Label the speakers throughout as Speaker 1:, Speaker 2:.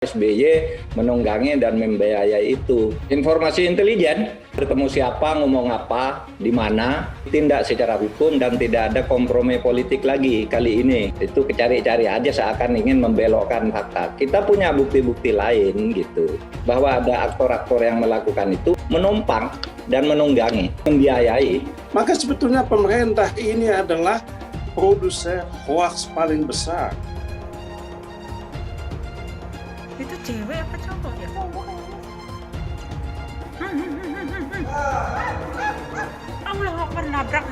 Speaker 1: SBY menunggangi dan membiayai itu. Informasi intelijen, bertemu siapa, ngomong apa, di mana, tindak secara hukum dan tidak ada kompromi politik lagi kali ini. Itu cari-cari aja seakan ingin membelokkan fakta. Kita punya bukti-bukti lain gitu, bahwa ada aktor-aktor yang melakukan itu menumpang dan menunggangi, membiayai.
Speaker 2: Maka sebetulnya pemerintah ini adalah produser hoaks paling besar.
Speaker 3: Itu cewek apa cowok ya? Allah Akbar, nabrak.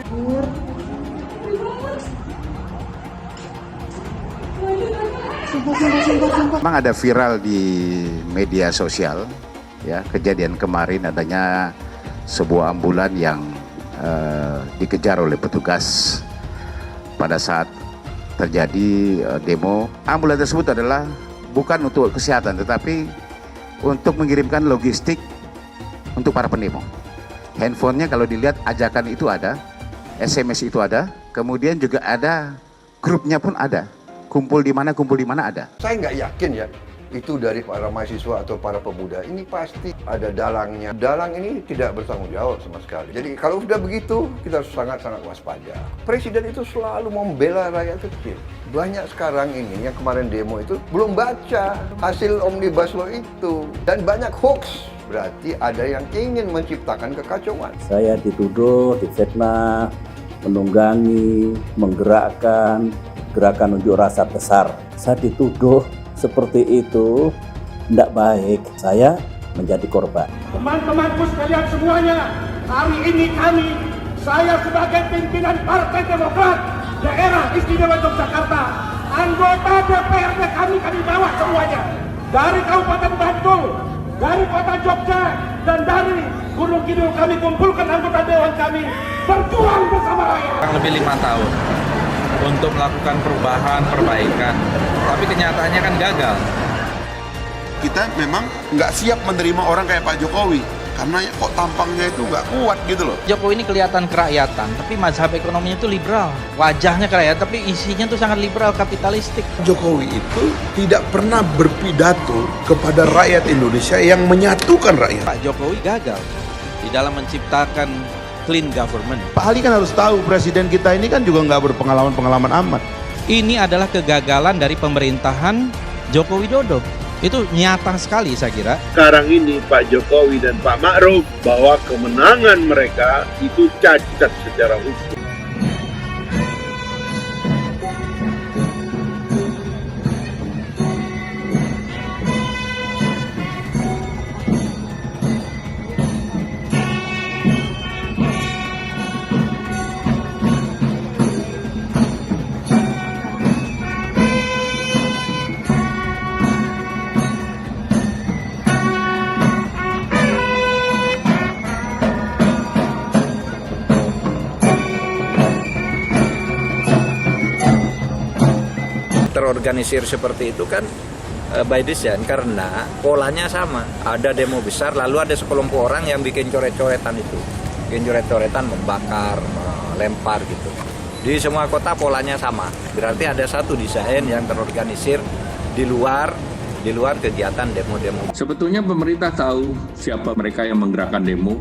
Speaker 4: Memang ada viral di media sosial, ya, kejadian kemarin adanya sebuah ambulan yang dikejar oleh petugas pada saat terjadi demo. Ambulan tersebut adalah bukan untuk kesehatan, tetapi untuk mengirimkan logistik untuk para pendemo. Handphonenya kalau dilihat ajakan itu ada, SMS itu ada, kemudian juga ada grupnya pun ada. Kumpul di mana ada.
Speaker 5: Saya nggak yakin ya, itu dari para mahasiswa atau para pemuda. Ini pasti ada dalangnya. Dalang ini tidak bertanggung jawab sama sekali. Jadi kalau sudah begitu, kita harus sangat-sangat waspada. Presiden itu selalu membela rakyat kecil. Banyak sekarang ini yang kemarin demo itu belum baca hasil Omnibus Law itu. Dan banyak hoax. Berarti ada yang ingin menciptakan kekacauan.
Speaker 6: Saya dituduh, difitnah, menunggangi, menggerakkan gerakan unjuk rasa besar. Saya dituduh seperti itu, tidak baik. Saya menjadi korban.
Speaker 2: Teman-temanku sekalian semuanya, hari ini saya sebagai pimpinan Partai Demokrat Daerah Istimewa Yogyakarta, anggota DPRD kami bawa semuanya. Dari Kabupaten Bantul, dari Kota Jogja, dan dari Gunung Kidul kami kumpulkan anggota Dewan kami, berjuang bersama rakyat.
Speaker 7: Lebih 5 tahun untuk melakukan perubahan, perbaikan, tapi kenyataannya kan gagal.
Speaker 8: Kita memang nggak siap menerima orang kayak Pak Jokowi, karena kok tampangnya itu nggak kuat gitu loh.
Speaker 7: Jokowi ini kelihatan kerakyatan, tapi mazhab ekonominya itu liberal. Wajahnya kerakyatan, tapi isinya tuh sangat liberal, kapitalistik.
Speaker 8: Jokowi itu tidak pernah berpidato kepada rakyat Indonesia yang menyatukan rakyat.
Speaker 7: Pak Jokowi gagal di dalam menciptakan clean government.
Speaker 8: Pak Ali kan harus tahu, presiden kita ini kan juga nggak berpengalaman amat.
Speaker 7: Ini adalah kegagalan dari pemerintahan Joko Widodo. Itu nyata sekali saya kira.
Speaker 2: Sekarang ini Pak Jokowi dan Pak Ma'ruf bahwa kemenangan mereka itu cacat secara hukum.
Speaker 1: Terorganisir seperti itu kan by design, karena polanya sama. Ada demo besar, lalu ada sekelompok orang yang bikin coret-coretan itu. Bikin coret-coretan, membakar, melempar gitu. Di semua kota polanya sama. Berarti ada satu desain yang terorganisir di luar kegiatan demo-demo.
Speaker 9: Sebetulnya pemerintah tahu siapa mereka yang menggerakkan demo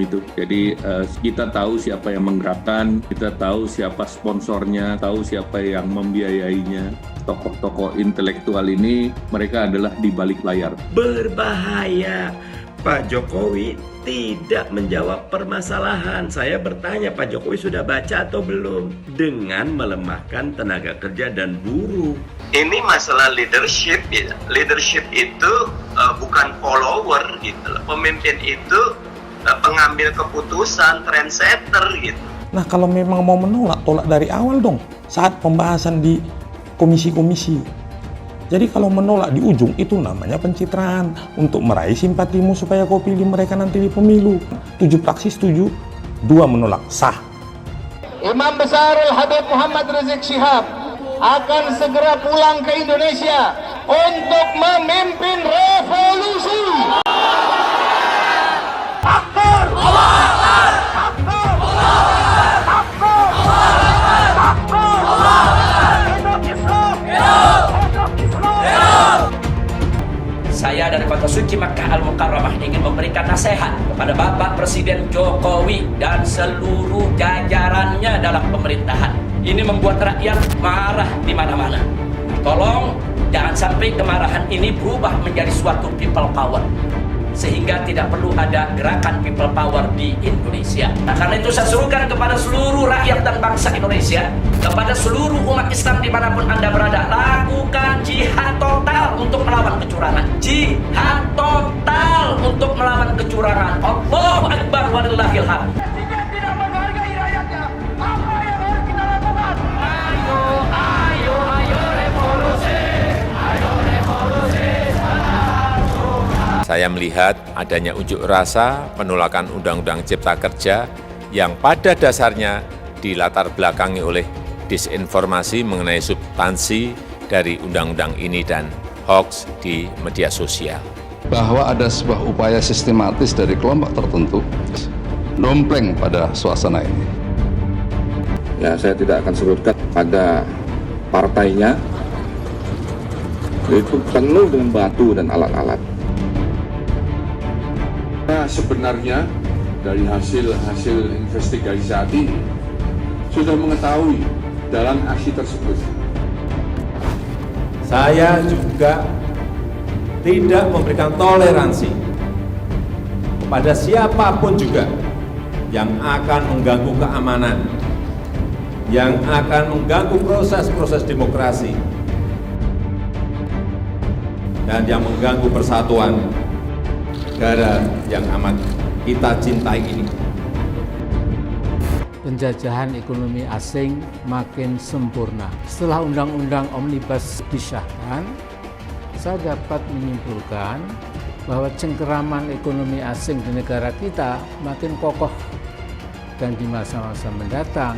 Speaker 9: itu. Jadi kita tahu siapa yang menggerakkan, kita tahu siapa sponsornya, tahu siapa yang membiayainya. Tokoh-tokoh intelektual ini mereka adalah di balik layar.
Speaker 10: Berbahaya. Pak Jokowi tidak menjawab permasalahan. Saya bertanya, Pak Jokowi sudah baca atau belum? Dengan melemahkan tenaga kerja dan buruh. Ini masalah leadership. Leadership itu bukan follower gitu. Pemimpin itu pengambil keputusan, trendsetter gitu.
Speaker 11: Nah kalau memang mau menolak, tolak dari awal dong, saat pembahasan di komisi-komisi. Jadi kalau menolak di ujung itu namanya pencitraan untuk meraih simpatimu supaya kau pilih mereka nanti di pemilu. 7 fraksi setuju, 2 menolak, sah.
Speaker 12: Imam Besar Habib Muhammad Rizik Syihab akan segera pulang ke Indonesia untuk memimpin revolusi.
Speaker 13: Saya dari Kota Suci Makkah Al-Mukarramah ingin memberikan nasihat kepada Bapak Presiden Jokowi dan seluruh jajarannya dalam pemerintahan. Ini membuat rakyat marah di mana-mana. Tolong jangan sampai kemarahan ini berubah menjadi suatu people power, sehingga tidak perlu ada gerakan people power di Indonesia. Nah, karena itu saya serukan kepada seluruh rakyat dan bangsa Indonesia, kepada seluruh umat Islam dimanapun Anda berada, lakukan jihad total untuk melawan kecurangan. Jihad total untuk melawan kecurangan. Allahu Akbar walillahil hamd.
Speaker 14: Saya melihat adanya unjuk rasa penolakan Undang-Undang Cipta Kerja yang pada dasarnya dilatar belakangi oleh disinformasi mengenai substansi dari undang-undang ini dan hoax di media sosial.
Speaker 15: Bahwa ada sebuah upaya sistematis dari kelompok tertentu dompleng pada suasana ini.
Speaker 16: Ya, saya tidak akan sebutkan pada partainya, itu penuh dengan batu dan alat-alat.
Speaker 17: Nah, sebenarnya dari hasil investigasi saat ini sudah mengetahui dalam aksi tersebut.
Speaker 18: Saya juga tidak memberikan toleransi kepada siapapun juga yang akan mengganggu keamanan, yang akan mengganggu proses-proses demokrasi, dan yang mengganggu persatuan negara yang amat kita cintai ini.
Speaker 19: Penjajahan ekonomi asing makin sempurna. Setelah Undang-Undang Omnibus disahkan, saya dapat menyimpulkan bahwa cengkeraman ekonomi asing di negara kita makin kokoh, dan di masa-masa mendatang,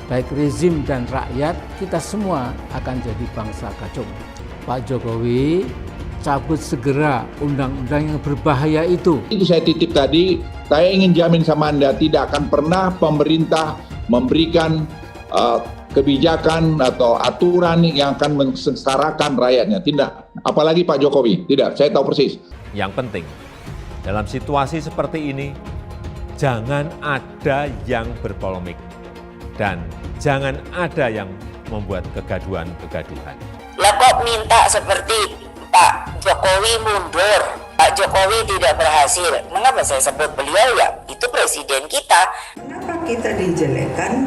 Speaker 19: baik rezim dan rakyat, kita semua akan jadi bangsa kacung. Pak Jokowi, cabut segera undang-undang yang berbahaya itu.
Speaker 20: Itu saya titip tadi, saya ingin jamin sama Anda, tidak akan pernah pemerintah memberikan kebijakan atau aturan yang akan mensengsarakan rakyatnya. Tidak, apalagi Pak Jokowi, tidak, saya tahu persis.
Speaker 21: Yang penting, dalam situasi seperti ini, jangan ada yang berpolemik dan jangan ada yang membuat kegaduhan-kegaduhan.
Speaker 22: Lah kok minta seperti Pak Jokowi mundur, Pak Jokowi tidak berhasil. Mengapa saya sebut beliau? Ya itu presiden kita.
Speaker 23: Kenapa kita dijelekan?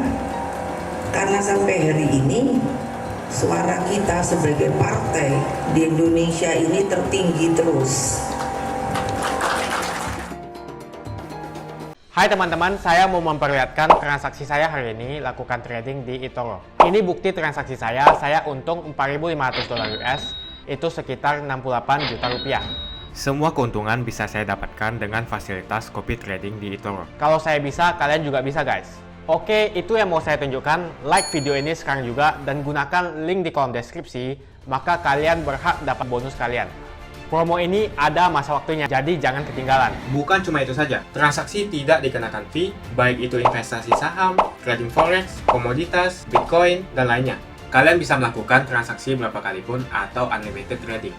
Speaker 23: Karena sampai hari ini suara kita sebagai partai di Indonesia ini tertinggi terus.
Speaker 24: Hai teman-teman, saya mau memperlihatkan transaksi saya hari ini lakukan trading di eToro. Ini bukti transaksi saya untung $4.500 US, itu sekitar 68 juta rupiah. Semua keuntungan bisa saya dapatkan dengan fasilitas copy trading di eToro. Kalau saya bisa, kalian juga bisa guys. Oke, itu yang mau saya tunjukkan. Like video ini sekarang juga dan gunakan link di kolom deskripsi, maka kalian berhak dapat bonus kalian. Promo ini ada masa waktunya, jadi jangan ketinggalan. Bukan cuma itu saja, transaksi tidak dikenakan fee, baik itu investasi saham, trading forex, komoditas, bitcoin, dan lainnya. Kalian bisa melakukan transaksi berapa kali pun atau unlimited trading,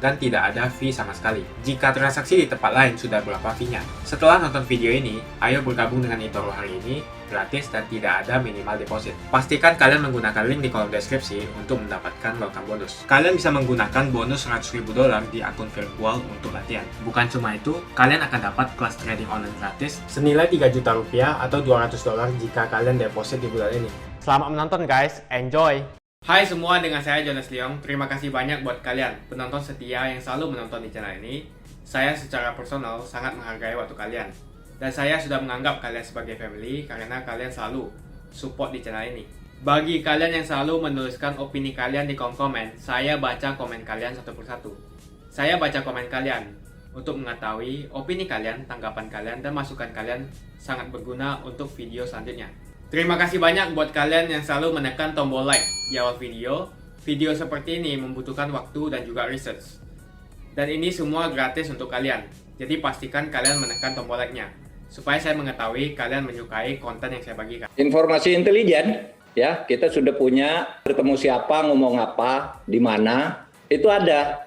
Speaker 24: dan tidak ada fee sama sekali. Jika transaksi di tempat lain sudah berapa fee-nya. Setelah nonton video ini, ayo bergabung dengan eToro hari ini, gratis dan tidak ada minimal deposit. Pastikan kalian menggunakan link di kolom deskripsi untuk mendapatkan welcome bonus. Kalian bisa menggunakan bonus $100.000 di akun virtual untuk latihan. Bukan cuma itu, kalian akan dapat kelas trading online gratis senilai 3 juta rupiah atau $200 jika kalian deposit di bulan ini. Selamat menonton guys, enjoy! Hai semua, dengan saya Jonas Leong. Terima kasih banyak buat kalian, penonton setia yang selalu menonton di channel ini. Saya secara personal sangat menghargai waktu kalian. Dan saya sudah menganggap kalian sebagai family karena kalian selalu support di channel ini. Bagi kalian yang selalu menuliskan opini kalian di kolom komen, saya baca komen kalian satu persatu. Saya baca komen kalian untuk mengetahui opini kalian, tanggapan kalian, dan masukan kalian sangat berguna untuk video selanjutnya. Terima kasih banyak buat kalian yang selalu menekan tombol like di awal video. Video seperti ini membutuhkan waktu dan juga research. Dan ini semua gratis untuk kalian. Jadi pastikan kalian menekan tombol like-nya supaya saya mengetahui kalian menyukai konten yang saya bagikan.
Speaker 1: Informasi intelijen, ya, kita sudah punya, bertemu siapa, ngomong apa, di mana, itu ada.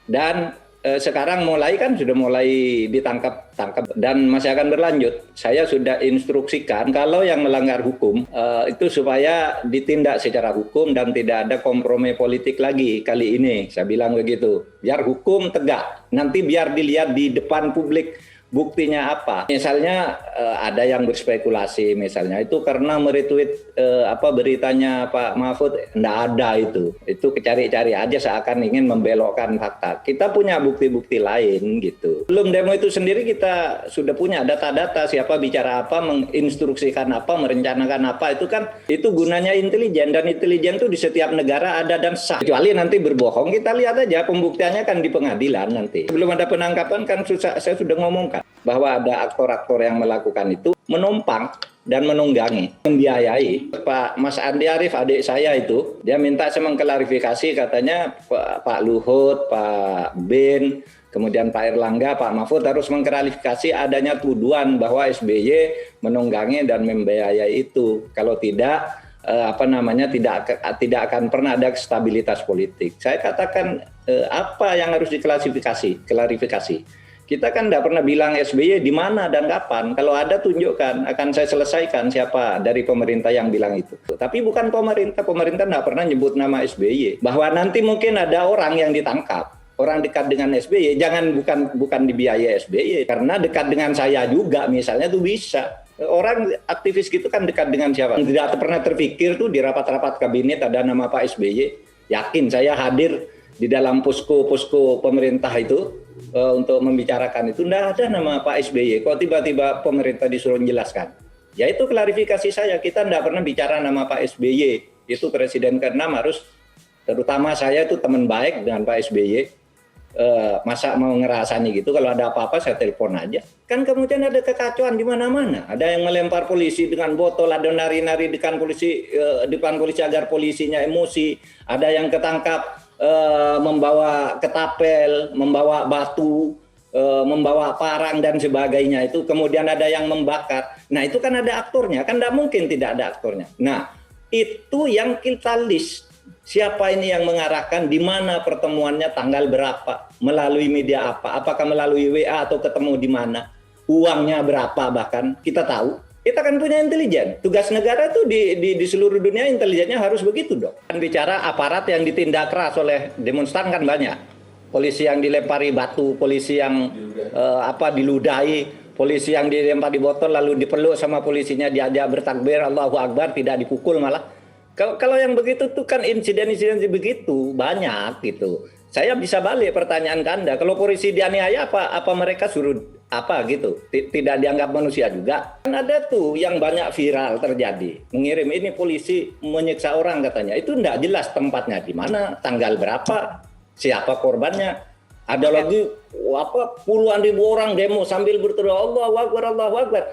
Speaker 1: Dan sekarang sudah mulai ditangkap dan masih akan berlanjut. Saya sudah instruksikan kalau yang melanggar hukum itu supaya ditindak secara hukum dan tidak ada kompromi politik lagi kali ini. Saya bilang begitu. Biar hukum tegak. Nanti biar dilihat di depan publik buktinya apa. Misalnya ada yang berspekulasi misalnya itu karena meretweet beritanya Pak Mahfud, enggak ada itu. Itu cari-cari aja seakan ingin membelokkan fakta. Kita punya bukti-bukti lain gitu. Belum demo itu sendiri kita sudah punya data-data siapa bicara apa, menginstruksikan apa, merencanakan apa, itu gunanya intelijen dan intelijen itu di setiap negara ada dan sah. Kecuali nanti berbohong, kita lihat aja pembuktiannya kan di pengadilan nanti. Sebelum ada penangkapan kan saya sudah ngomongkan bahwa ada aktor-aktor yang melakukan itu menumpang dan menunggangi, membiayai. Pak Mas Andi Arief, adik saya itu, dia minta saya mengklarifikasi, katanya Pak Luhut, Pak Bin, kemudian Pak Erlangga, Pak Mahfud harus mengklarifikasi adanya tuduhan bahwa SBY menunggangi dan membiayai itu. Kalau tidak, tidak akan pernah ada stabilitas politik. Saya katakan apa yang harus klarifikasi. Kita kan tidak pernah bilang SBY di mana dan kapan. Kalau ada tunjukkan, akan saya selesaikan siapa dari pemerintah yang bilang itu. Tapi bukan pemerintah tidak pernah nyebut nama SBY. Bahwa nanti mungkin ada orang yang ditangkap, orang dekat dengan SBY, jangan bukan dibiayai SBY, karena dekat dengan saya juga misalnya tuh bisa. Orang aktivis gitu kan dekat dengan siapa? Tidak pernah terpikir tuh di rapat-rapat kabinet ada nama Pak SBY. Yakin saya hadir di dalam posko pemerintah itu untuk membicarakan itu, tidak ada nama Pak SBY. Kok tiba-tiba pemerintah disuruh menjelaskan? Ya itu klarifikasi saya, kita tidak pernah bicara nama Pak SBY. Itu Presiden ke-6 harus, terutama saya itu teman baik dengan Pak SBY. Masa mau ngerasani gitu, kalau ada apa-apa saya telepon aja. Kan kemudian ada kekacauan di mana-mana. Ada yang melempar polisi dengan botol, ada nari-nari depan polisi agar polisinya emosi. Ada yang ketangkap membawa ketapel, membawa batu, membawa parang dan sebagainya itu, kemudian ada yang membakar. Nah itu kan ada aktornya, kan tidak mungkin tidak ada aktornya. Nah itu yang kita list, siapa ini yang mengarahkan, di mana pertemuannya, tanggal berapa, melalui media apa, apakah melalui WA atau ketemu di mana, uangnya berapa, bahkan kita tahu. Kita kan punya intelijen. Tugas negara itu di seluruh dunia intelijennya harus begitu dong. Kan bicara aparat yang ditindak keras oleh demonstran kan banyak. Polisi yang dilempari batu, polisi yang diludahi, polisi yang dilempari botol lalu dipeluk sama polisinya, diajak bertakbir Allahu Akbar, tidak dipukul malah. Kalau yang begitu tuh kan insiden-insiden begitu banyak gitu. Saya bisa balik pertanyaan ke Anda, kalau polisi dianiaya apa mereka suruh gitu, tidak dianggap manusia juga? Kan ada tuh yang banyak viral terjadi, mengirim ini polisi menyiksa orang katanya, itu tidak jelas tempatnya di mana, tanggal berapa, siapa korbannya. Ada lagi puluhan ribu orang demo sambil berteriak Allahu Akbar, Allahu Akbar.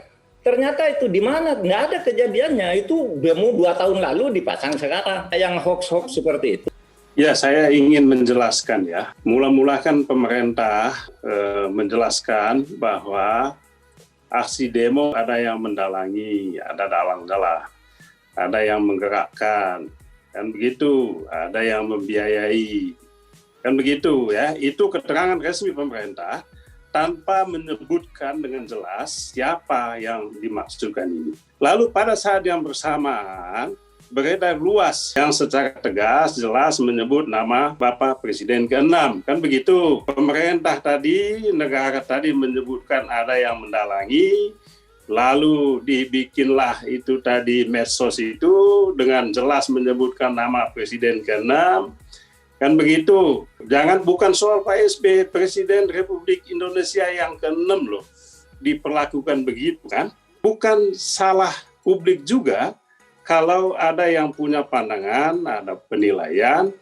Speaker 1: Ternyata itu di mana? Nggak ada kejadiannya. Itu demo 2 tahun lalu dipasang sekarang. Yang hoax-hoax seperti itu.
Speaker 3: Ya, saya ingin menjelaskan ya. Mula-mula kan pemerintah menjelaskan bahwa aksi demo ada yang mendalangi, ada dalang-dalang, ada yang menggerakkan, kan begitu, ada yang membiayai, kan begitu ya. Itu keterangan resmi pemerintah tanpa menyebutkan dengan jelas siapa yang dimaksudkan ini. Lalu pada saat yang bersamaan, beredar luas yang secara tegas jelas menyebut nama Bapak Presiden ke-6, kan begitu. Pemerintah tadi, negara tadi menyebutkan ada yang mendalangi, lalu dibikinlah itu tadi medsos itu dengan jelas menyebutkan nama Presiden ke-6, kan begitu. Bukan soal Pak SBY, Presiden Republik Indonesia yang ke-6 loh, diperlakukan begitu kan. Bukan salah publik juga kalau ada yang punya pandangan, ada penilaian,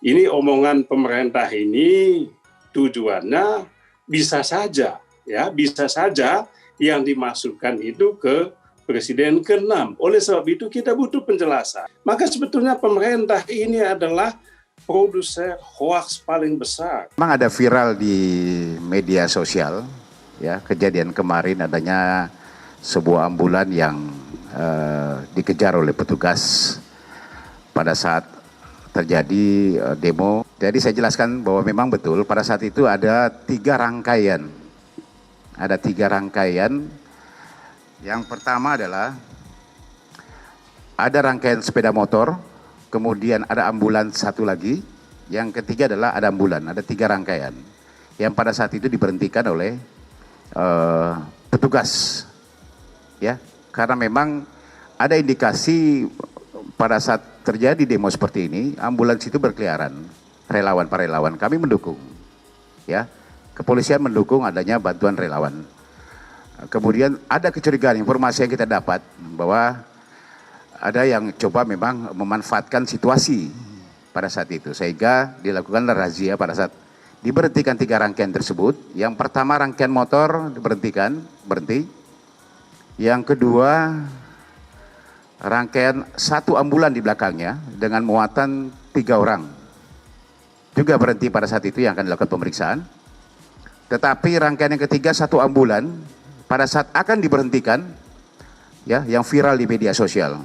Speaker 3: ini omongan pemerintah ini tujuannya bisa saja yang dimasukkan itu ke Presiden ke-6. Oleh sebab itu kita butuh penjelasan. Maka sebetulnya pemerintah ini adalah produser hoax paling besar.
Speaker 4: Memang ada viral di media sosial, ya, kejadian kemarin adanya sebuah ambulan yang dikejar oleh petugas pada saat terjadi demo Jadi saya jelaskan bahwa memang betul pada saat itu ada 3 rangkaian. Ada 3 rangkaian. Yang pertama adalah ada rangkaian sepeda motor, kemudian ada ambulans satu lagi. Yang ketiga adalah ada ambulan, ada 3 rangkaian. Yang pada saat itu diberhentikan oleh petugas. Ya, karena memang ada indikasi pada saat terjadi demo seperti ini, ambulans itu berkeliaran. Para relawan kami mendukung, ya, kepolisian mendukung adanya bantuan relawan. Kemudian ada kecurigaan informasi yang kita dapat bahwa ada yang coba memang memanfaatkan situasi pada saat itu, sehingga dilakukan razia pada saat diberhentikan 3 rangkaian tersebut. Yang pertama rangkaian motor berhenti. Yang kedua rangkaian 1 ambulan di belakangnya dengan muatan 3 orang. Juga berhenti pada saat itu yang akan dilakukan pemeriksaan. Tetapi rangkaian yang ketiga 1 ambulan pada saat akan diberhentikan, ya, yang viral di media sosial,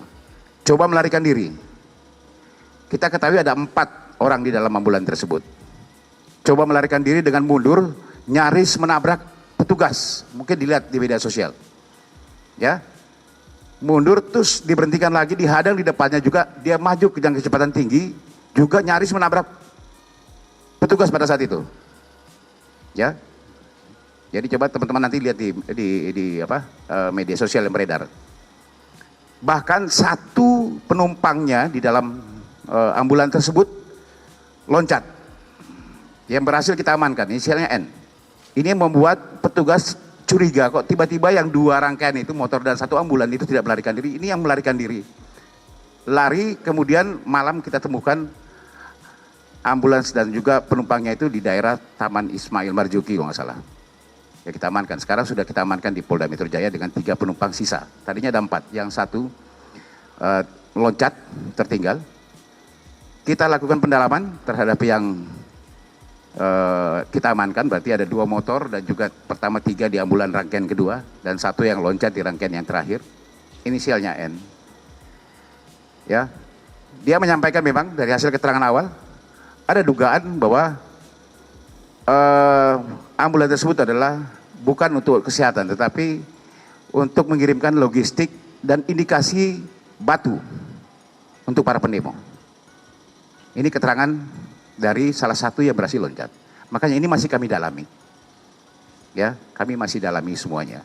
Speaker 4: coba melarikan diri. Kita ketahui ada 4 orang di dalam ambulan tersebut. Coba melarikan diri dengan mundur, nyaris menabrak petugas. Mungkin dilihat di media sosial, ya, mundur terus diberhentikan lagi, dihadang di depannya juga, dia maju dengan kecepatan tinggi, juga nyaris menabrak petugas pada saat itu, ya. Jadi coba teman-teman nanti lihat di media sosial yang beredar. Bahkan 1 penumpangnya di dalam ambulan tersebut loncat, yang berhasil kita amankan, inisialnya N. Ini yang membuat petugas curiga, kok tiba-tiba yang 2 rangkaian itu, motor dan 1 ambulan itu tidak melarikan diri, ini yang melarikan diri. Lari, kemudian malam kita temukan ambulans dan juga penumpangnya itu di daerah Taman Ismail Marzuki kalau nggak salah. Ya, kita amankan. Sekarang sudah kita amankan di Polda Metro Jaya dengan 3 penumpang sisa. Tadinya ada 4, yang 1 loncat tertinggal. Kita lakukan pendalaman terhadap yang kita amankan, berarti ada 2 motor dan juga pertama 3 di ambulan rangkaian kedua dan 1 yang loncat di rangkaian yang terakhir. Inisialnya N. Ya, dia menyampaikan memang dari hasil keterangan awal ada dugaan bahwa ambulan tersebut adalah bukan untuk kesehatan, tetapi untuk mengirimkan logistik dan indikasi batu untuk para pendemo. Ini keterangan dari salah satu yang berhasil loncat. Makanya ini masih kami dalami. Ya, kami masih dalami semuanya.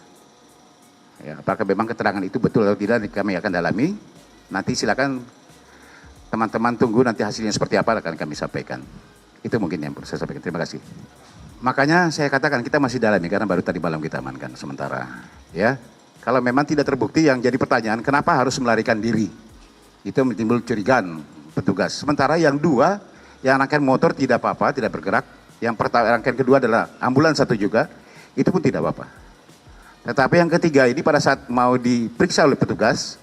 Speaker 4: Ya, apakah memang keterangan itu betul atau tidak, kami akan dalami. Nanti silakan teman-teman tunggu nanti hasilnya seperti apa akan kami sampaikan. Itu mungkin yang perlu saya sampaikan. Terima kasih. Makanya saya katakan kita masih dalami karena baru tadi malam kita amankan sementara. Ya, kalau memang tidak terbukti, yang jadi pertanyaan kenapa harus melarikan diri? Itu menimbul curigaan petugas. Sementara yang 2, yang rangkaian motor tidak apa-apa, tidak bergerak. Yang pertama, rangkaian kedua adalah ambulans 1 juga, itu pun tidak apa-apa. Tetapi yang ketiga ini pada saat mau diperiksa oleh petugas,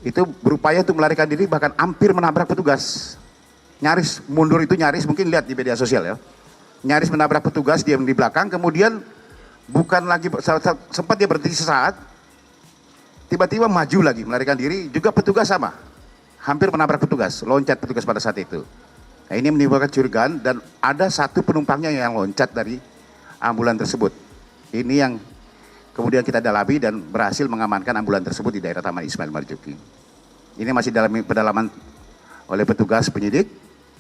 Speaker 4: itu berupaya untuk melarikan diri, bahkan hampir menabrak petugas. Nyaris mundur itu, nyaris, mungkin lihat di media sosial ya. Nyaris menabrak petugas, dia di belakang, kemudian bukan lagi, sempat dia berhenti sesaat, tiba-tiba maju lagi melarikan diri, juga petugas sama. Hampir menabrak petugas, loncat petugas pada saat itu. Nah, ini menimbulkan curigaan dan ada 1 penumpangnya yang loncat dari ambulan tersebut. Ini yang kemudian kita dalami dan berhasil mengamankan ambulan tersebut di daerah Taman Ismail Marzuki. Ini masih dalam pendalaman oleh petugas penyidik.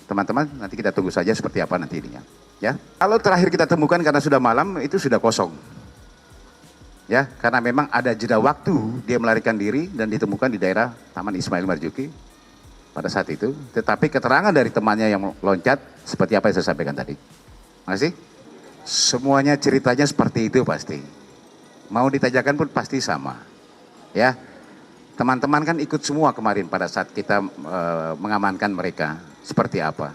Speaker 4: Teman-teman, nanti kita tunggu saja seperti apa nanti ininya. Ya, kalau terakhir kita temukan karena sudah malam itu sudah kosong. Ya, karena memang ada jeda waktu dia melarikan diri dan ditemukan di daerah Taman Ismail Marzuki pada saat itu. Tetapi keterangan dari temannya yang loncat seperti apa yang saya sampaikan tadi. Makasih. Semuanya ceritanya seperti itu pasti. Mau ditanyakan pun pasti sama. Ya, teman-teman kan ikut semua kemarin pada saat kita mengamankan mereka. Seperti apa?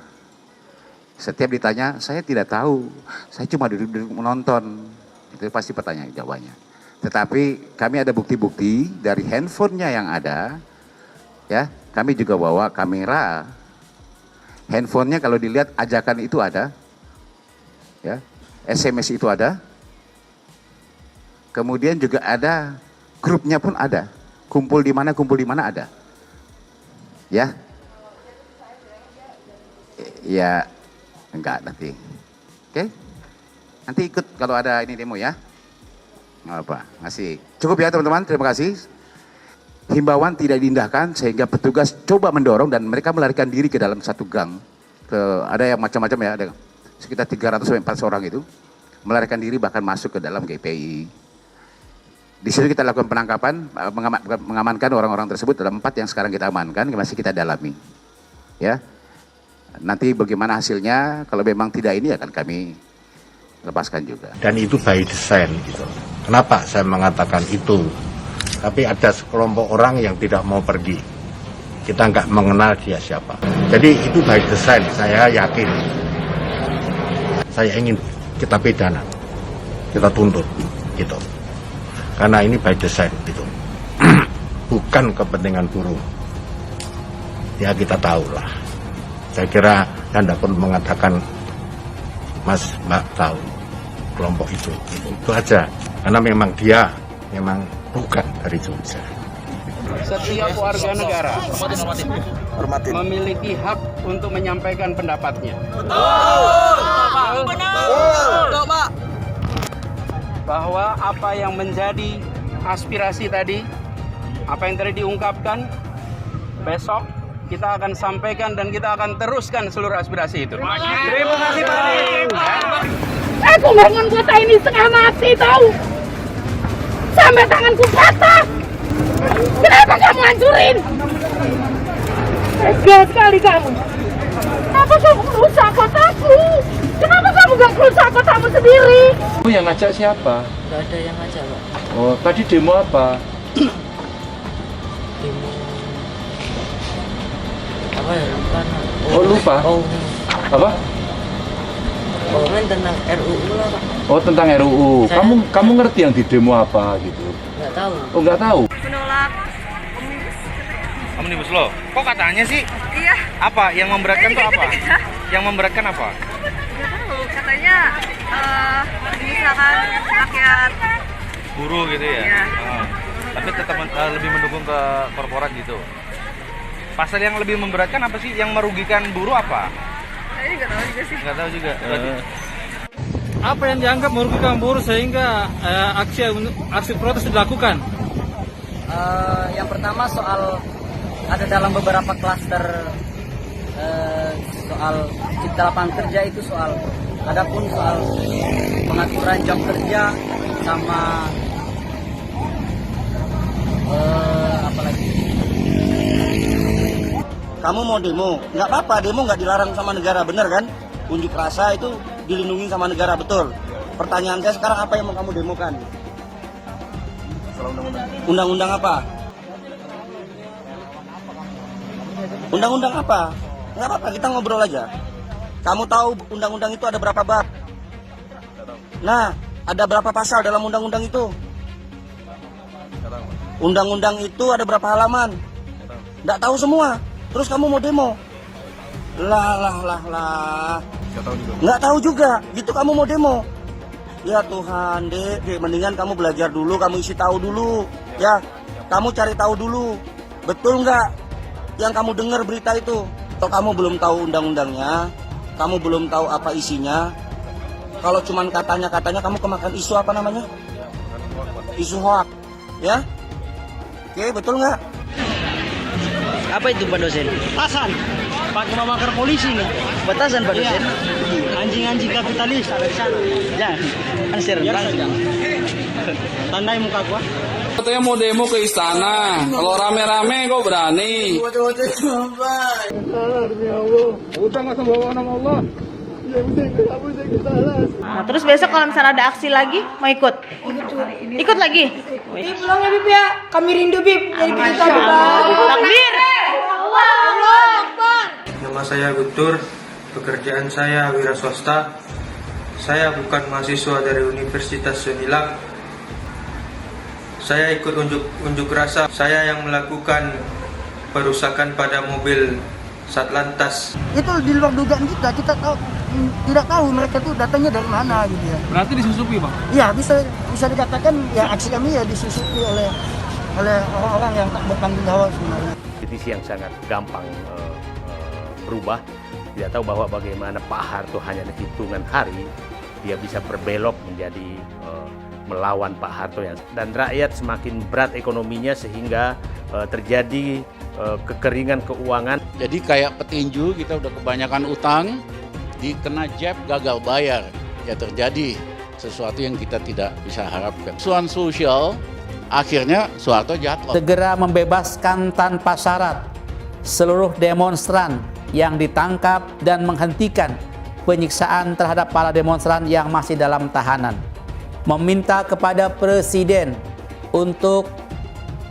Speaker 4: Setiap ditanya, saya tidak tahu. Saya cuma duduk-duduk menonton. Itu pasti pertanyaan jawabannya. Tetapi kami ada bukti-bukti dari handphonenya yang ada. Ya, kami juga bawa kamera. Handphonenya kalau dilihat ajakan itu ada. Ya, SMS itu ada. Kemudian juga ada grupnya pun ada. Kumpul di mana ada. Ya. Ya, enggak nanti. Oke? Nanti ikut kalau ada ini demo ya. Nggak apa, masih. Cukup ya teman-teman, terima kasih. Himbauan tidak diindahkan sehingga petugas coba mendorong dan mereka melarikan diri ke dalam satu gang. Ada yang macam-macam ya, ada sekitar 300-400 orang itu melarikan diri bahkan masuk ke dalam GPI. Di situ kita lakukan penangkapan, mengamankan orang-orang tersebut. Dalam 4 yang sekarang kita amankan, masih kita dalami. Ya, nanti bagaimana hasilnya, kalau memang tidak ini akan kami lepaskan juga.
Speaker 5: Dan itu by design gitu. Kenapa saya mengatakan itu? Tapi ada sekelompok orang yang tidak mau pergi. Kita nggak mengenal dia siapa. Jadi itu by design, saya yakin. Saya ingin kita pidana, kita tuntut gitu. Karena ini by design gitu. Bukan kepentingan buruh. Ya kita tahu lah. Saya kira Anda pun mengatakan Mas Mbak tahu kelompok itu. Itu aja. Karena memang dia memang bukan dari Jogja.
Speaker 6: Setiap warga negara memiliki hak untuk menyampaikan pendapatnya. Betul. Betul, Pak. Bahwa apa yang menjadi aspirasi tadi, apa yang tadi diungkapkan, besok kita akan sampaikan dan kita akan teruskan seluruh aspirasi itu. Terima kasih, Pak.
Speaker 7: Aku bangun kota ini setengah mati tahu. Sampai tanganku patah. Kenapa kamu hancurin? Tega sekali kamu. Kenapa kamu merusak kotaku? Kenapa kamu gak merusak kotamu sendiri?
Speaker 6: Yang ngajak siapa?
Speaker 8: Gak ada yang ngajak, Pak.
Speaker 6: Oh, tadi demo apa?
Speaker 8: Demo apa ya? Lupa.
Speaker 6: Oh, lupa?
Speaker 8: Oh.
Speaker 6: Apa?
Speaker 8: Ngomongin tentang RUU lah, Pak.
Speaker 6: Oh, tentang RUU. Kamu ngerti yang di demo apa gitu?
Speaker 8: Nggak tahu.
Speaker 6: Oh, nggak tahu.
Speaker 8: Menolak
Speaker 25: Omnibus Law. Kok katanya sih?
Speaker 8: Iya.
Speaker 25: Apa? Yang memberatkan tuh apa? Yang memberatkan apa?
Speaker 8: Nggak tahu. Katanya misalkan rakyat
Speaker 25: Buruh gitu ya?
Speaker 8: Iya.
Speaker 25: Oh. Tapi tetap lebih mendukung ke korporat gitu. Pasal yang lebih memberatkan apa sih? Yang merugikan buruh apa?
Speaker 8: Saya nggak tahu juga sih.
Speaker 25: Nggak tahu juga.
Speaker 6: Apa yang dianggap merugikan buruh sehingga aksi protes dilakukan?
Speaker 26: Yang pertama soal ada dalam beberapa klaster soal cipta lapangan kerja itu soal. Adapun soal pengaturan jam kerja sama apa lagi?
Speaker 27: Kamu mau demo, nggak apa-apa, demo nggak dilarang sama negara, bener kan? Unjuk rasa itu dilindungi sama negara, betul. Pertanyaan saya sekarang, apa yang mau kamu demokan? Undang-undang apa? Undang-undang apa? Nggak apa-apa, kita ngobrol aja. Kamu tahu undang-undang itu ada berapa bab? Nah, ada berapa pasal dalam undang-undang itu? Undang-undang itu ada berapa halaman? Nggak tahu semua. Terus kamu mau demo? Lah. Nggak tahu juga. Gitu kamu mau demo? Ya Tuhan, Dek, mendingan kamu belajar dulu, kamu isi tahu dulu. Ya, kamu cari tahu dulu. Betul nggak yang kamu dengar berita itu? Atau kamu belum tahu undang-undangnya? Kamu belum tahu apa isinya? Kalau cuman katanya-katanya, kamu kemakan isu apa namanya? Isu hoak. Ya? Oke, betul nggak?
Speaker 8: Apa itu Pak dosen?
Speaker 27: Petasan. Pakai memakar polisi nih.
Speaker 8: Batasan Pak dosen?
Speaker 27: Anjing-anjing kapitalis ada di sana. Ya.
Speaker 8: Ansir.
Speaker 27: Tandai muka gua.
Speaker 28: Katanya mau demo ke istana. Kalau rame-rame kok berani.
Speaker 27: Utang sama bawa nama Allah.
Speaker 29: Nah, terus besok kalau misalnya ada aksi lagi, mau ikut? Ikut lagi?
Speaker 7: Bib, pulang ya Bib ya. Kami rindu Bib. Jadi kita
Speaker 29: takbir.
Speaker 7: Allah Akbar.
Speaker 30: Nama saya Guntur, pekerjaan saya wira swasta. Saya bukan mahasiswa dari Universitas Unilag. Saya ikut unjuk rasa. Saya yang melakukan perusakan pada mobil Satlantas.
Speaker 27: Itu di luar dugaan kita tidak tahu mereka tuh datangnya dari mana gitu ya.
Speaker 6: Berarti disusupi, Bang?
Speaker 27: Iya, bisa dikatakan ya aksi kami ya disusupi oleh orang-orang yang tak bertanggung jawab sebenarnya.
Speaker 31: Petisi yang sangat gampang berubah
Speaker 2: tidak tahu bahwa bagaimana Pak Harto hanya hitungan hari dia bisa berbelok menjadi melawan Pak Harto, dan rakyat semakin berat ekonominya sehingga terjadi kekeringan keuangan.
Speaker 9: Jadi kayak petinju, kita udah kebanyakan utang, dikena jab gagal bayar, ya terjadi sesuatu yang kita tidak bisa harapkan. Soal sosial, akhirnya Soeharto jatuh.
Speaker 10: Segera membebaskan tanpa syarat seluruh demonstran yang ditangkap dan menghentikan penyiksaan terhadap para demonstran yang masih dalam tahanan. Meminta kepada Presiden untuk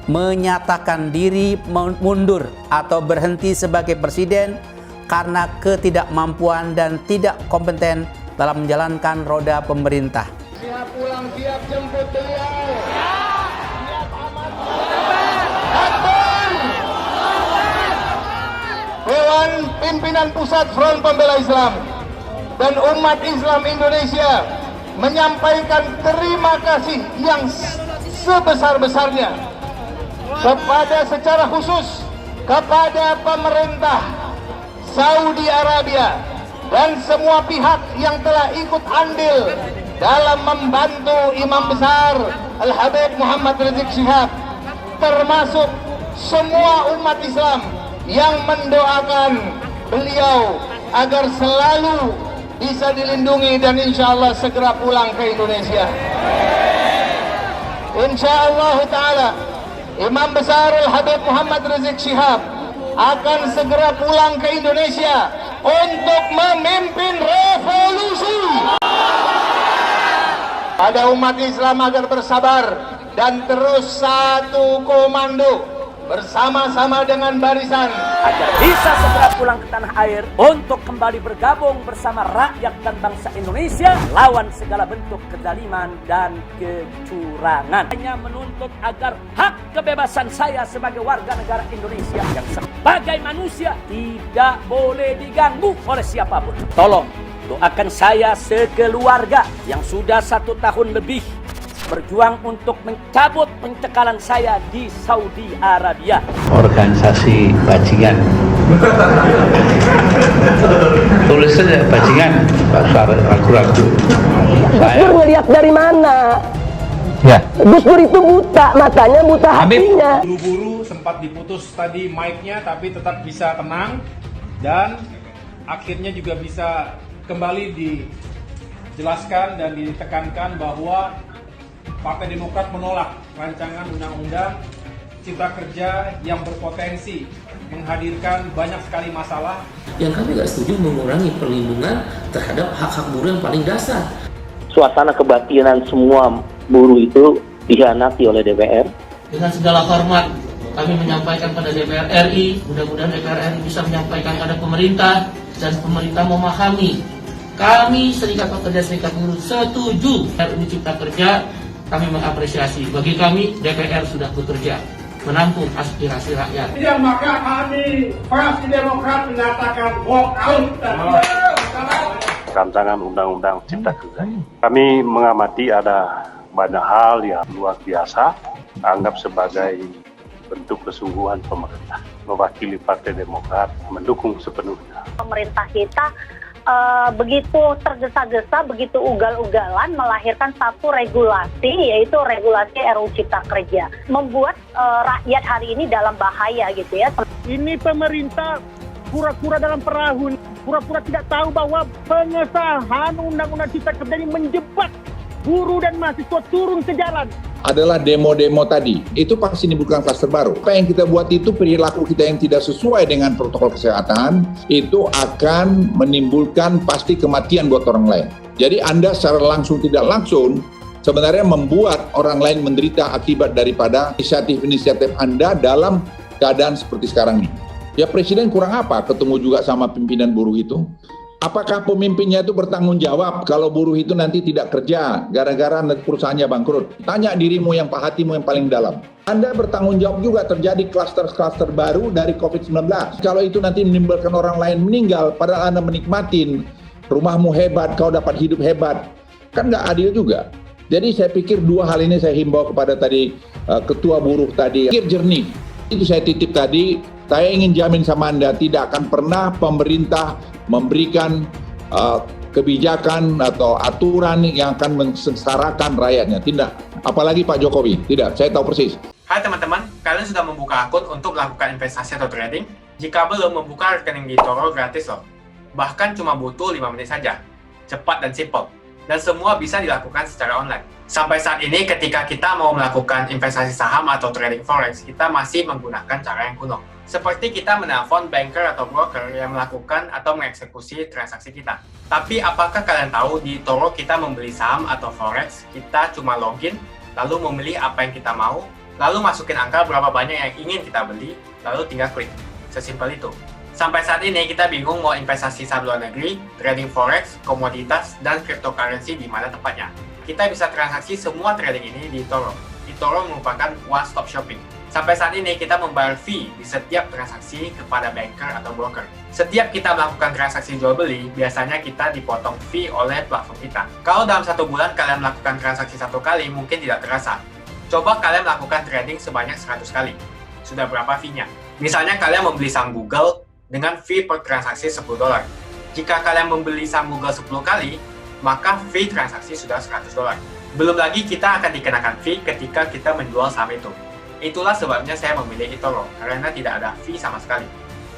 Speaker 10: menyatakan diri mundur atau berhenti sebagai Presiden karena ketidakmampuan dan tidak kompeten dalam menjalankan roda pemerintah.
Speaker 11: Siap pulang, siap jemput beliau. Siap aman. Dewan Pimpinan Pusat Front Pembela Islam dan umat Islam Indonesia menyampaikan terima kasih yang sebesar-besarnya secara khusus kepada pemerintah Saudi Arabia dan semua pihak yang telah ikut andil dalam membantu Imam Besar Al-Habib Muhammad Rizik Syihab, termasuk semua umat Islam yang mendoakan beliau agar selalu bisa dilindungi dan insya Allah segera pulang ke Indonesia. Insya Allah Ta'ala Imam Besar Al-Habib Muhammad Rizik Syihab akan segera pulang ke Indonesia untuk memimpin revolusi. Pada umat Islam agar bersabar dan terus satu komando bersama-sama dengan barisan
Speaker 26: agar bisa segera pulang ke tanah air untuk kembali bergabung bersama rakyat dan bangsa Indonesia lawan segala bentuk kezaliman dan kecurangan. Hanya menuntut agar hak kebebasan saya sebagai warga negara Indonesia yang sebagai manusia tidak boleh diganggu oleh siapapun. Tolong doakan saya sekeluarga yang sudah 1 tahun lebih berjuang untuk mencabut pencekalan saya di Saudi Arabia.
Speaker 9: Organisasi bajingan. Tulis saja bajingan, Pak Syarif, ragu-ragu.
Speaker 27: Gus Dur ngelihat dari mana?
Speaker 9: Ya.
Speaker 27: Gus Dur itu buta, matanya buta hatinya.
Speaker 12: Buru-buru sempat diputus tadi mic-nya, tapi tetap bisa tenang dan akhirnya juga bisa kembali dijelaskan dan ditekankan bahwa Partai Demokrat menolak rancangan undang-undang Cipta Kerja yang berpotensi menghadirkan banyak sekali masalah.
Speaker 13: Yang kami nggak setuju mengurangi perlindungan terhadap hak-hak buruh yang paling dasar.
Speaker 26: Suasana kebatinan semua buruh itu dikhianati oleh DPR.
Speaker 13: Dengan segala hormat kami menyampaikan pada DPR RI, mudah-mudahan DPR RI bisa menyampaikan pada pemerintah dan pemerintah memahami. Kami Serikat Pekerja Serikat Buruh setuju RUU Cipta Kerja. Kami mengapresiasi. Bagi kami, DPR sudah bekerja menampung aspirasi rakyat.
Speaker 12: Ya, maka kami Fraksi Demokrat menyatakan walk out.
Speaker 3: Rancangan Undang-Undang Cipta Kerja. Kami mengamati ada banyak hal yang luar biasa, anggap sebagai bentuk kesungguhan pemerintah. Mewakili Partai Demokrat mendukung sepenuhnya.
Speaker 14: Pemerintah kita begitu tergesa-gesa, begitu ugal-ugalan melahirkan satu regulasi, yaitu regulasi RUU Cipta Kerja, membuat rakyat hari ini dalam bahaya gitu ya.
Speaker 27: Ini pemerintah pura-pura dalam perahu, pura-pura tidak tahu bahwa pengesahan Undang-Undang Cipta Kerja ini menjebak buruh dan mahasiswa turun ke jalan.
Speaker 20: Adalah demo-demo tadi, itu pasti menimbulkan klaster baru. Apa yang kita buat itu, perilaku kita yang tidak sesuai dengan protokol kesehatan, itu akan menimbulkan pasti kematian buat orang lain. Jadi Anda secara langsung tidak langsung, sebenarnya membuat orang lain menderita akibat daripada inisiatif-inisiatif Anda dalam keadaan seperti sekarang ini. Ya Presiden kurang apa ketemu juga sama pimpinan buruh itu? Apakah pemimpinnya itu bertanggung jawab kalau buruh itu nanti tidak kerja gara-gara perusahaannya bangkrut? Tanya dirimu yang hatimu yang paling dalam. Anda bertanggung jawab juga terjadi klaster-klaster baru dari COVID-19. Kalau itu nanti menimbulkan orang lain meninggal, padahal Anda menikmatin rumahmu hebat, kau dapat hidup hebat. Kan nggak adil juga. Jadi saya pikir dua hal ini saya himbau kepada tadi ketua buruh tadi. Pikir jernih. Itu saya titip tadi, saya ingin jamin sama Anda tidak akan pernah pemerintah memberikan kebijakan atau aturan yang akan mensengsarakan rakyatnya. Tidak. Apalagi Pak Jokowi. Tidak. Saya tahu persis.
Speaker 1: Hai teman-teman, kalian sudah membuka akun untuk melakukan investasi atau trading? Jika belum, membuka rekening di eToro gratis loh. Bahkan cuma butuh 5 menit saja. Cepat dan simple. Dan semua bisa dilakukan secara online. Sampai saat ini ketika kita mau melakukan investasi saham atau trading forex, kita masih menggunakan cara yang kuno. Seperti kita menelpon banker atau broker yang melakukan atau mengeksekusi transaksi kita. Tapi apakah kalian tahu di eToro kita membeli saham atau forex, kita cuma login, lalu memilih apa yang kita mau, lalu masukin angka berapa banyak yang ingin kita beli, lalu tinggal klik. Sesimpel itu. Sampai saat ini kita bingung mau investasi saham luar negeri, trading forex, komoditas, dan cryptocurrency di mana tepatnya. Kita bisa transaksi semua trading ini di eToro. eToro merupakan one-stop shopping. Sampai saat ini kita membayar fee di setiap transaksi kepada banker atau broker. Setiap kita melakukan transaksi jual beli, biasanya kita dipotong fee oleh platform kita. Kalau dalam 1 bulan kalian melakukan transaksi 1 kali, mungkin tidak terasa. Coba kalian melakukan trading sebanyak 100 kali. Sudah berapa fee-nya? Misalnya kalian membeli saham Google dengan fee per transaksi $10. Jika kalian membeli saham Google 10 kali, maka fee transaksi sudah $100. Belum lagi kita akan dikenakan fee ketika kita menjual saham itu. Itulah sebabnya saya memilih eToro, karena tidak ada fee sama sekali.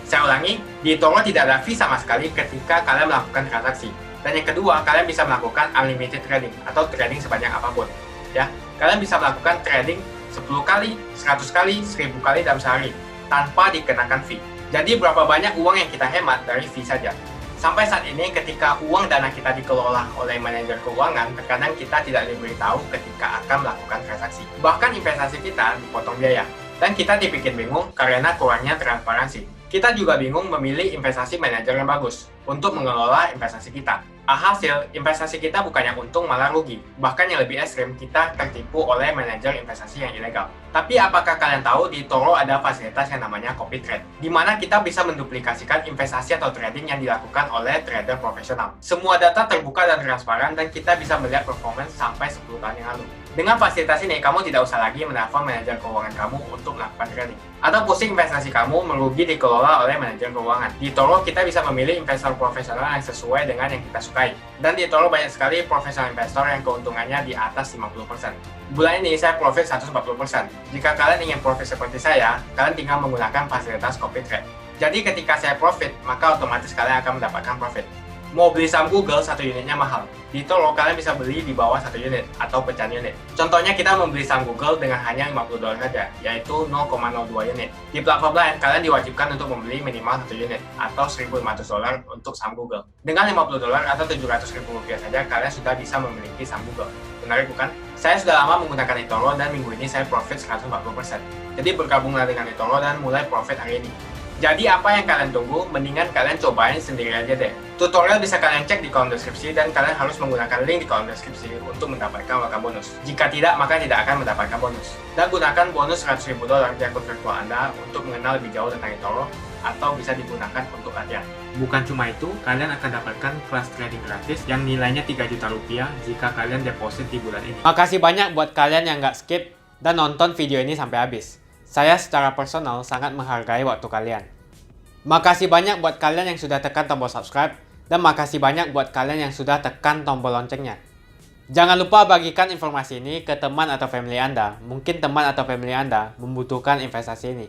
Speaker 1: Saya ulangi, di eToro tidak ada fee sama sekali ketika kalian melakukan transaksi. Dan yang kedua, kalian bisa melakukan unlimited trading atau trading sebanyak apapun. Ya, kalian bisa melakukan trading 10 kali, 100 kali, 1000 kali dalam sehari tanpa dikenakan fee. Jadi berapa banyak uang yang kita hemat dari fee saja. Sampai saat ini ketika uang dana kita dikelola oleh manajer keuangan, terkadang kita tidak diberitahu ketika akan melakukan transaksi. Bahkan investasi kita dipotong biaya. Dan kita dibikin bingung karena kurangnya transparansi. Kita juga bingung memilih investasi manajer yang bagus untuk mengelola investasi kita. Alhasil, investasi kita bukannya untung malah rugi. Bahkan yang lebih ekstrim, kita tertipu oleh manajer investasi yang ilegal. Tapi apakah kalian tahu di eToro ada fasilitas yang namanya copy trade, di mana kita bisa menduplikasikan investasi atau trading yang dilakukan oleh trader profesional. Semua data terbuka dan transparan dan kita bisa melihat performance sampai 10 tahun yang lalu. Dengan fasilitas ini, kamu tidak usah lagi menelpon manajer keuangan kamu untuk melakukan trading. Atau pusing investasi kamu merugi dikelola oleh manajer keuangan. Di eToro kita bisa memilih investor profesional yang sesuai dengan yang kita sukai. Dan di eToro banyak sekali profesional investor yang keuntungannya di atas 50%. Bulan ini saya profit 140%. Jika kalian ingin profit seperti saya, kalian tinggal menggunakan fasilitas copy trade. Jadi ketika saya profit, maka otomatis kalian akan mendapatkan profit. Mau beli saham Google, 1 unitnya mahal. Di eToro kalian bisa beli di bawah 1 unit atau pecahan unit. Contohnya kita membeli saham Google dengan hanya $50 saja, yaitu 0,02 unit. Di platform lain, kalian diwajibkan untuk membeli minimal 1 unit atau $1.500 untuk saham Google. Dengan $50 atau Rp700.000 saja, kalian sudah bisa memiliki saham Google. Menarik bukan? Saya sudah lama menggunakan eToro dan minggu ini saya profit 140%. Jadi bergabunglah dengan eToro dan mulai profit hari ini. Jadi apa yang kalian tunggu? Mendingan kalian cobain sendiri aja deh. Tutorial bisa kalian cek di kolom deskripsi dan kalian harus menggunakan link di kolom deskripsi untuk mendapatkan welcome bonus. Jika tidak, maka tidak akan mendapatkan bonus. Dan gunakan bonus $100.000 di akun virtual Anda untuk mengenal lebih jauh tentang eToro atau bisa digunakan untuk latihan.
Speaker 15: Bukan cuma itu, kalian akan dapatkan kelas trading gratis yang nilainya Rp3 juta jika kalian deposit di bulan ini.
Speaker 16: Makasih banyak buat kalian yang nggak skip dan nonton video ini sampai habis. Saya secara personal sangat menghargai waktu kalian. Makasih banyak buat kalian yang sudah tekan tombol subscribe dan makasih banyak buat kalian yang sudah tekan tombol loncengnya. Jangan lupa bagikan informasi ini ke teman atau family Anda. Mungkin teman atau family Anda membutuhkan investasi ini.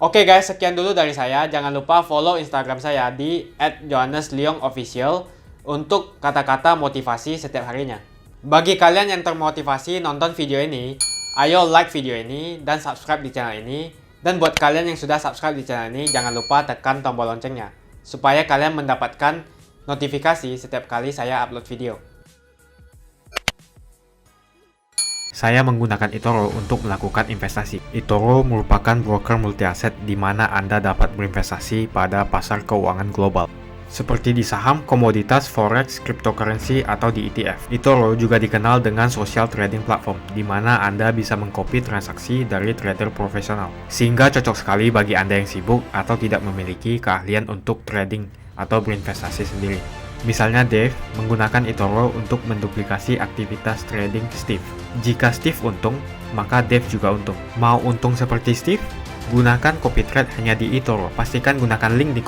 Speaker 16: Oke guys, sekian dulu dari saya. Jangan lupa follow Instagram saya di @johannesleongofficial untuk kata-kata motivasi setiap harinya. Bagi kalian yang termotivasi nonton video ini, ayo like video ini dan subscribe di channel ini. Dan buat kalian yang sudah subscribe di channel ini, jangan lupa tekan tombol loncengnya supaya kalian mendapatkan notifikasi setiap kali saya upload video.
Speaker 15: Saya menggunakan eToro untuk melakukan investasi. eToro merupakan broker multi aset di mana Anda dapat berinvestasi pada pasar keuangan global, seperti di saham, komoditas, forex, cryptocurrency, atau di ETF. eToro juga dikenal dengan social trading platform, di mana Anda bisa mengcopy transaksi dari trader profesional, sehingga cocok sekali bagi Anda yang sibuk atau tidak memiliki keahlian untuk trading atau berinvestasi sendiri. Misalnya Dave menggunakan eToro untuk menduplikasi aktivitas trading Steve. Jika Steve untung, maka Dave juga untung. Mau untung seperti Steve? Gunakan copy trade hanya di eToro. Pastikan gunakan link di